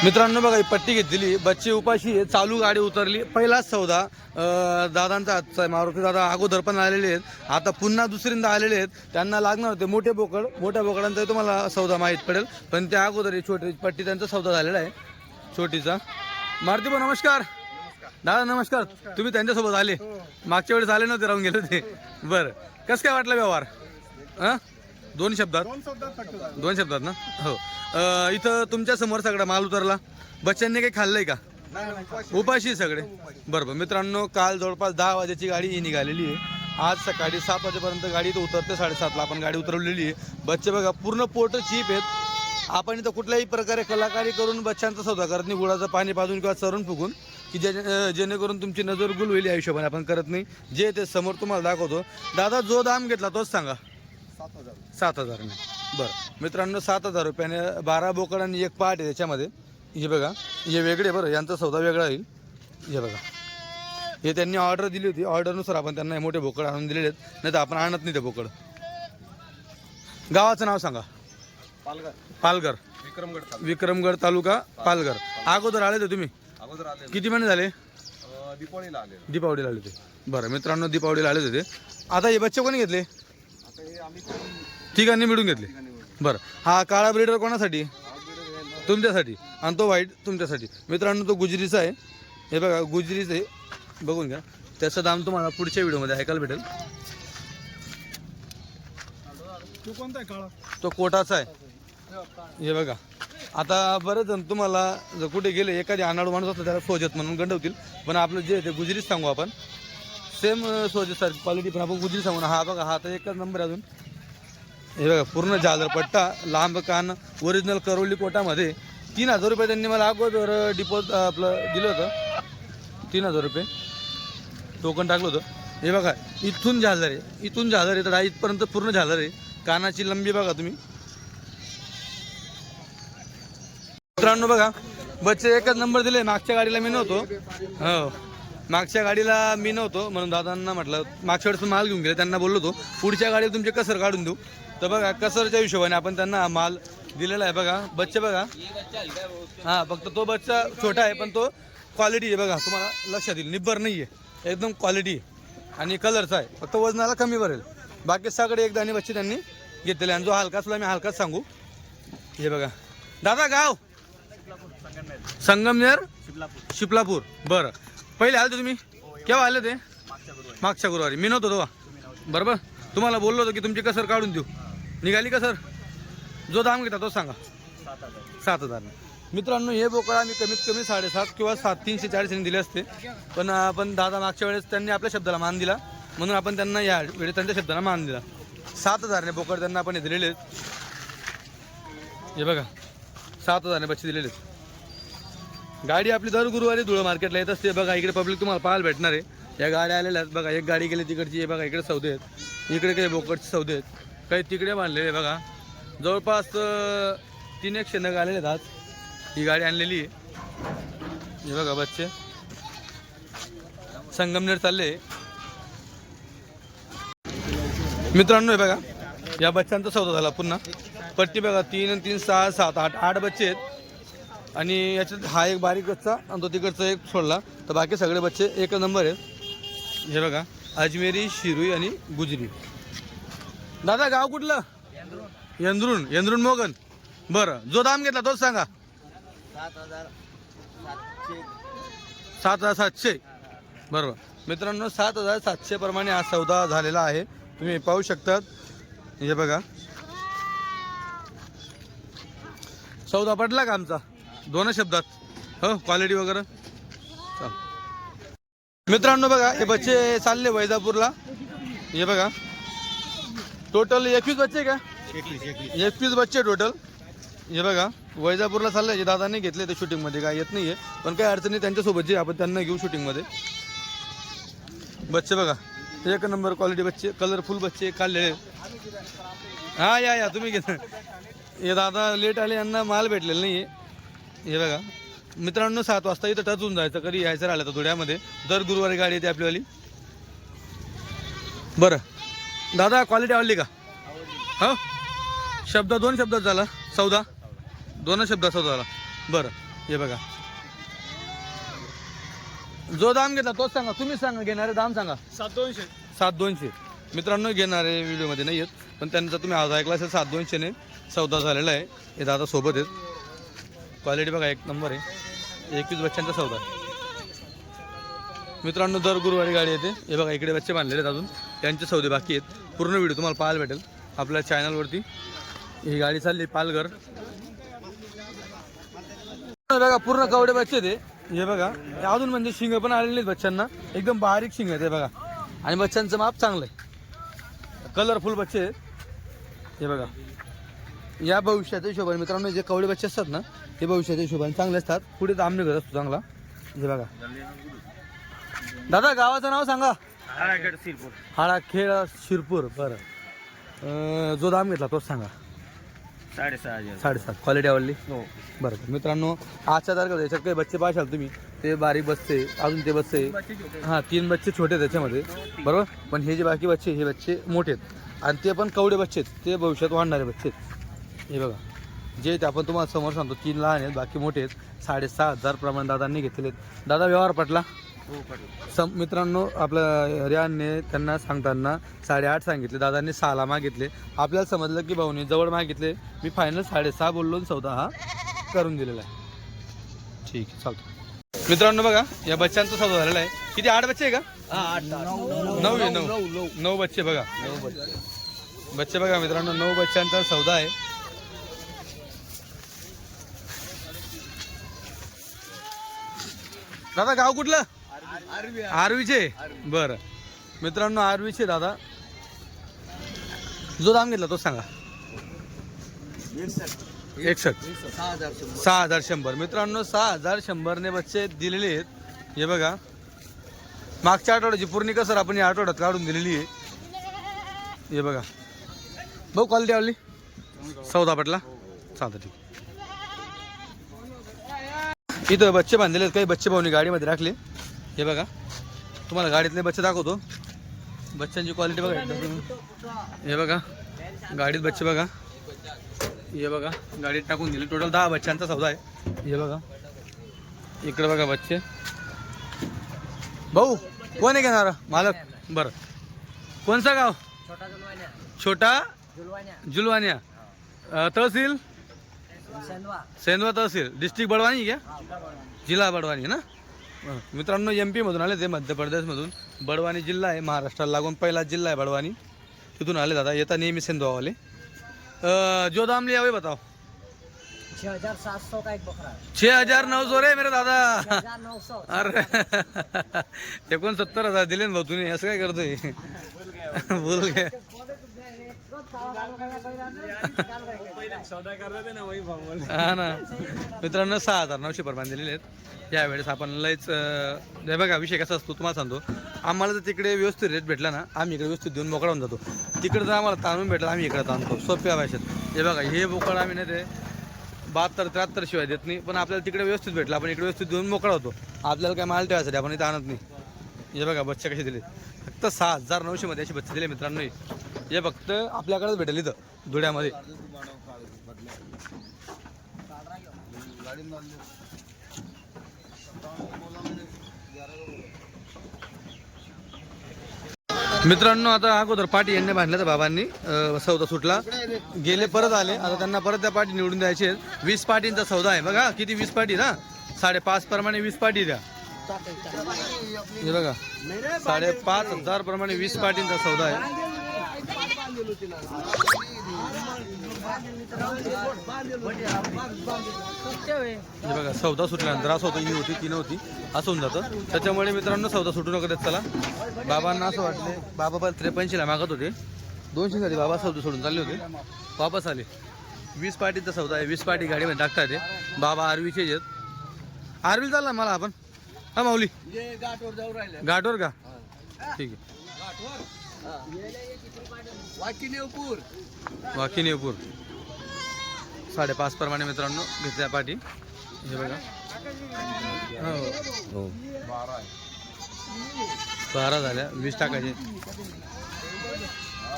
मित्रांनो बघा, ही पट्टी घेतलेली, बच्ची उपाशी आहे, चालू गाडी उतरली, पहिलाच सौदा दादांचा हातचा आहे. मारुती दादा अगोदर पण आलेले आहेत, आता पुन्हा दुसऱ्यांदा आलेले आहेत. त्यांना लागणार होते मोठे बोकड, मोठ्या बोकडांचा तुम्हाला सौदा माहीत पडेल, पण त्या अगोदर ही छोटी पट्टी त्यांचा सौदा झालेला आहे छोटीचा. मारुती भाऊ नमस्कार. दादा नमस्कार. तुम्ही त्यांच्यासोबत आले, मागच्या वेळेस आले नव्हते, राहून गेले होते. बरं, कसं काय वाटलं व्यवहार? दोन शब्दात ना? हो. इथं तुमच्या समोर सगळा माल उतरला, बच्चांनी काही खाल्लंय का? उपाशी सगळे. बरोबर मित्रांनो, काल जवळपास 10 वाजेची गाडी ही निघालेली आहे, आज सकाळी 7 वाजेपर्यंत गाडी इथं उतरते, 7:30ला आपण गाडी उतरवलेली आहे. बच्चे बघा पूर्ण पोट चीप आहेत. आपण इथं कुठल्याही प्रकारे कलाकारी करून बच्चांचा सौदा करत नाही, गुळाचं पाणी पाजून किंवा चरून फुगून, की जेणेकरून तुमची नजर गुल होईल या हिशोबाने आपण करत नाही. जे ते समोर तुम्हाला दाखवतो. दादा जो दाम घेतला तोच सांगा. 7,000 बरं मित्रांनो, 7,000 रुपयाने 12 बोकड आणि एक पाट आहे त्याच्यामध्ये. हे बघा, हे वेगळे, बरं यांचा सौदा वेगळा येईल. हे बघा, हे त्यांनी ऑर्डर दिली होती, ऑर्डरनुसार आपण त्यांना हे मोठे बोकड आणून दिलेले आहेत, नाही तर आपण आणत नाही ते बोकड. गावाचं नाव सांगा. पालघर. विक्रमगड तालुका पालघर. अगोदर आले होते तुम्ही? किती महिने झाले? दीपावलीला आले होते. बरं मित्रांनो, दीपावलीला आले होते. आता हे बच्चे कोणी घेतले? ठिकाणी मिळून घेतले. बरं, हा काळा ब्रीडर कोणासाठी? तुमच्यासाठी. आणि तो व्हाईट तुमच्यासाठी. मित्रांनो, तो गुजरीचा आहे. हे बघा, गुजरीच आहे, बघून घ्या. त्याचं दाम तुम्हाला पुढच्या व्हिडिओमध्ये ऐकायला भेटेल. तो कोणता आहे काळा? तो कोटाचा आहे. हे बघा, आता बरेच जण तुम्हाला जर कुठे गेले, एखादी अनाडू माणूस असला त्याला सोजत म्हणून गंडवतील, पण आपलं जे ते गुजरीच सांगू आपण. सेम सोजत क्वालिटी, पण आपण गुजरी सांगू ना. हा बघा, हा तर एकच नंबर अजून. हे बघा, पूर्ण झालर पट्टा, लांब कान, ओरिजिनल करवली कोटामध्ये. 3,000 रुपये त्यांनी मला अगोदर आपलं दिलं होतं. 3,000 रुपये टोकन टाकलं होतं. हे बघा, इथून झालर आहे, इथून झालर आहे, तर इथपर्यंत पूर्ण झालर आहे. कानाची लंबी बघा तुम्ही. मित्रांनो बघा, बच्चे एकच नंबर दिले. मागच्या गाडीला मी नव्हतो. हो, मागच्या गाडीला मी नव्हतो, म्हणून दादांना म्हटलं, मागच्या वेळेस माल घेऊन गेले, त्यांना बोललो होतो पुढच्या गाडीला तुमचे कसर काढून देऊ. तर बघा, कसरच्या हिशोबाने आपण त्यांना माल दिलेला आहे. बघा बच्चे बघा, हां फक्त तो बच्चा छोटा आहे, पण तो क्वालिटी आहे. बघा तुम्हाला लक्षात येईल, निब्बर नाही आहे, एकदम क्वालिटी आणि कलरचा आहे. फक्त वजनाला कमी भरेल, बाकी सगळे एकदा आणि बच्चे त्यांनी घेतलेले. आणि जो हलका असला मी हलकाच सांगू. हे बघा दादा, गाव संगमनेर, शिपलापूर. बरं, पहिले आले तुम्ही? केव्हा आले ते? मागच्या गुरुवारी. मी नव्हतो तेव्हा, बरोबर. तुम्हाला बोललो होतो की तुमची कसर काढून देऊ. निघाली कसर? जो दाम घेता तो सांगा. 7,000. मित्रांनो, हे बोकड आम्ही कमीत कमी 7.5 किंवा 340 दिले असते, पण आपण दादा मागच्या वेळेस त्यांनी आपल्या शब्दाला मान दिला, म्हणून आपण त्यांना या वेळेस त्यांच्या शब्दाला मान दिला. 7,000 बोकड त्यांना आपण दिलेले आहेत. हे बघा, 7,000 बच्चे दिलेले आहेत. गाडी आपली दर गुरुवारी धुळं मार्केटला येत असते. बघा, इकडे पब्लिक तुम्हाला पाहायला भेटणार आहे. या गाड्या आलेल्या आहेत. बघा, एक गाडी गेली तिकडची. बघा, इकडे सौदे आहेत, इकडे काही बोकडचे सौदे आहेत, काही तिकडे बांधलेले. बघा, जवळपास 3-1 शेनग आलेले आहेत आज. ही गाडी आणलेली आहे. हे बघा, बच्चे संगमनेर चालले. मित्रांनो, हे बघा, या बच्चांचा सौदा झाला पुन्हा. पट्टी बघा, 3 आणि 3 6 7 8 बच्चे आहेत. आणि याच्यात हा एक बारीक बच्चा आणि तो तिकडचा एक सोडला, तर बाकी सगळे बच्चे एक नंबर आहेत. हे बघा, अजमेरी, शिरुई आणि गुजरी. दादा, गाव कुठलं? यंद्रून मोगन. बरं, जो दाम घेतला तोच सांगा. 7,700. बरोबर मित्रांनो, 7,700 प्रमाणे हा सौदा झालेला आहे. तुम्ही पाहू शकतात. हे बघा, सौदा पडला का आमचा? 2 शब्दात. हो, क्वालिटी वगैरे. मित्रांनो बघा, हे बच्चे चालले वैजापूरला. हे बघा, टोटल 21 बच्चे का? 21 बच्चे टोटल. हे बघा, वैजापूरला चालले. दादाने घेतले ते शूटिंगमध्ये, काय येत नाही आहे, पण काही अडचणी त्यांच्यासोबत जे आपण त्यांना घेऊ शूटिंगमध्ये. बच्चे बघा, एक नंबर क्वालिटी बच्चे, कलरफुल बच्चे काढलेले. हां, या तुम्ही घेत. हे दादा लेट आले, यांना माल भेटलेला नाही आहे. हे बघा मित्रांनो, 7 वाजता इथं टच होऊन जायचं. कधी यायचं राहिलं तर धुळ्यामध्ये दर गुरुवारी गाडी येते आपलीवाली. बरं दादा, क्वालिटी आवडली का? हो, 2 शब्दात झाला सौदा. 2 शब्दात सौदा झाला. बरं, हे बघा, जो दाम घेतला तोच सांगा, तुम्ही सांगा, घेणारे दाम सांगा. 7,200. 7,200. मित्रांनो घेणारे व्हिडिओमध्ये नाही आहेत, पण त्यांचा तुम्ही आज ऐकला असेल 7,200ने सौदा झालेला आहे. हे दादा सोबत आहेत. क्वालिटी बघा एक नंबर आहे. 21 बच्चांचा सौदा आहे. मित्रांनो दर गुरुवारी गाडी येते. हे बघा इकडे बच्चे बांधलेले आहेत, अजून त्यांचे सौदे बाकी आहेत. पूर्ण व्हिडिओ तुम्हाला पाहायला भेटेल आपल्या चॅनलवरती. ही गाडी चालली पालघर. बघा पूर्ण कवडे बच्चे ते. हे बघा अजून म्हणजे शिंग पण आलेले आहेत बच्चांना, एकदम बारीक शिंग आहे ते बघा. आणि बच्चांचं माप चांगलं आहे, कलरफुल बच्चे आहेत. हे बघा या भविष्याच्या हिशोबाने मित्रांनो जे कवडे बच्चे असतात ना, ते भविष्याच्या हिशोबाने चांगले असतात. पुढे दाम निघत असतो चांगला. हे बघा दादा गावाचं नाव सांगा. हाडाखेड शिरपूर. बरं जो दाम घेतला तोच सांगा. 7,500. क्वालिटी आवडली. हो. बरं मित्रांनो आजच्या तारखेला याच्यात काही बच्चे पाहाल तुम्ही, ते बारीक बच्चे, अजून ते बच्चे हां 3 बच्चे छोटे त्याच्यामध्ये, बरोबर. पण हे जे बाकी बच्चे, हे बच्चे मोठे आहेत आणि ते पण कवडे बच्चे आहेत, ते भविष्यात वाढणारे बच्चे आहेत. हे बघा जे ते आपण तुम्हाला समोर सांगतो, 3 लहान आहेत बाकी मोठे आहेत. 6,500 प्रमाणे दादांनी घेतलेले आहेत. दादा व्यवहार पटला. मित्रांनो आपल्या रियानने त्यांना सांगताना 8.5 सांगितले, दादांनी 6ला मागितले. आपल्याला समजलं की भाऊनी जवळ मागितले. मी फायनल 6.5 बोललो, सौदा हा करून दिलेला आहे. ठीक आहे चालतो. मित्रांनो बघा या बच्चांचा सौदा झालेला आहे. किती 8 बच्चे आहे का? 9 बच्चे बघा. 9 बच्चे बघा मित्रांनो, 9 बच्चांचा सौदा आहे. दादा गाव कुठलं? आरवीचे. बरं मित्रांनो आरवीचे दादा. जो दाम घेतला तो सांगा. 6,100. मित्रांनो 6,100 ने बच्चे दिलेले आहेत. हे बघा मागच्या आठवड्याची पूर्ण कसर आपण या आठवड्यात काढून दिलेली आहे. हे बघा भाऊ क्वालिटी आवडली, सौदा पटला, चालतं ठीक. इथं बच्चे बांधलेले आहेत, काही बच्चे भाऊनी गाडीमध्ये राखले. हे बघा तुम्हाला गाडीतले बच्चे दाखवतो. बच्चांची क्वालिटी बघा एकदम तुम्ही. हे बघा गाडीत बच्चे बघा. हे बघा गाडीत टाकून दिले. टोटल 10 बच्चांचा सौदा आहे. हे बघा इकडे बघा बच्चे. भाऊ कोण आहे घेणार मालक? बरं कोणचं गाव? छोटा जुलवानिया. तहसील सेंधवा तहसील, डिस्ट्रिक्ट बडवानी क्या? जिल्हा बडवानी ना. मित्रांनो MP मधून आले ते, मध्य प्रदेशमधून. बडवानी जिल्हा आहे, महाराष्ट्राला लागून पहिला जिल्हा आहे बडवानी. तिथून आले दादा. येता नेहमी सेंधवावाले. जो दाम लिया वही बताओ. 6,700 का एक बकरा. 6,900 रे मेरे दादा. 6,900. अरे 69,000 दिले ना भाऊ तुम्ही, असं काय करतोय? बोल गे. हा ना मित्रांनो 6,900 प्रमाणे दिलेले आहेत. यावेळेस आपण लयच हे बघा विषय कसा असतो तुम्हाला सांगतो. आम्हाला जर तिकडे व्यवस्थित रेट भेटला ना, आम्ही इकडे व्यवस्थित देऊन मोकळा होऊन जातो. तिकडे जर आम्हाला ताणून भेटला, आम्ही इकडे ताणतो सोप्या भाषेत. हे बघा हे बोकड आम्ही नाही ते 72-73 शिवाय देत नाही, पण आपल्याला तिकडे व्यवस्थित भेटला, आपण इकडे व्यवस्थित देऊन मोकळा होतो. आपल्याला काय माल ठेवायसाठी आपण इथे आणत नाही. हे बघा बच्चे कसे दिले, फक्त 6,900 मध्ये असे बच्चे दिले मित्रांनो. हे फक्त आपल्याकडेच भेटेल इथं धुळ्यामध्ये. मित्रांनो आता अगोदर पाटी यांनी बांधल्या तर बाबांनी सौदा सुटला, गेले परत आले. आता त्यांना परत त्या पाटी निवडून द्यायचे. 20 पाटींचा सौदा आहे बघा. किती 20 पाटी ना, 5.5 प्रमाणे 20 पाटी द्या. हे बघा 5,500 प्रमाणे 20 पाटींचा सौदा आहे. हे बघा सौदा सुटल्यानंतर असं होतं, ही होती ती नव्हती, असं होऊन जातं. त्याच्यामुळे मित्रांनो सौदा सुटू नका देत चला. बाबांना असं वाटले, बाबा पण 53ला मागत होते. 200 साठी बाबा सौदा सोडून चालले होते, वापस आले. 20 पाटीचा सौदा आहे. 20 पाटी गाडीमध्ये टाकता येते. बाबा आरवीचे आहेत. आरवी चालला मला आपण. हा माऊली घाटवर का? ठीक आहे. वाकीनेपूर 5.5 प्रमाणे मित्रांनो घेतल्या पाटी. हे बघा हो 12 झाल्या, 20 टाकायचे.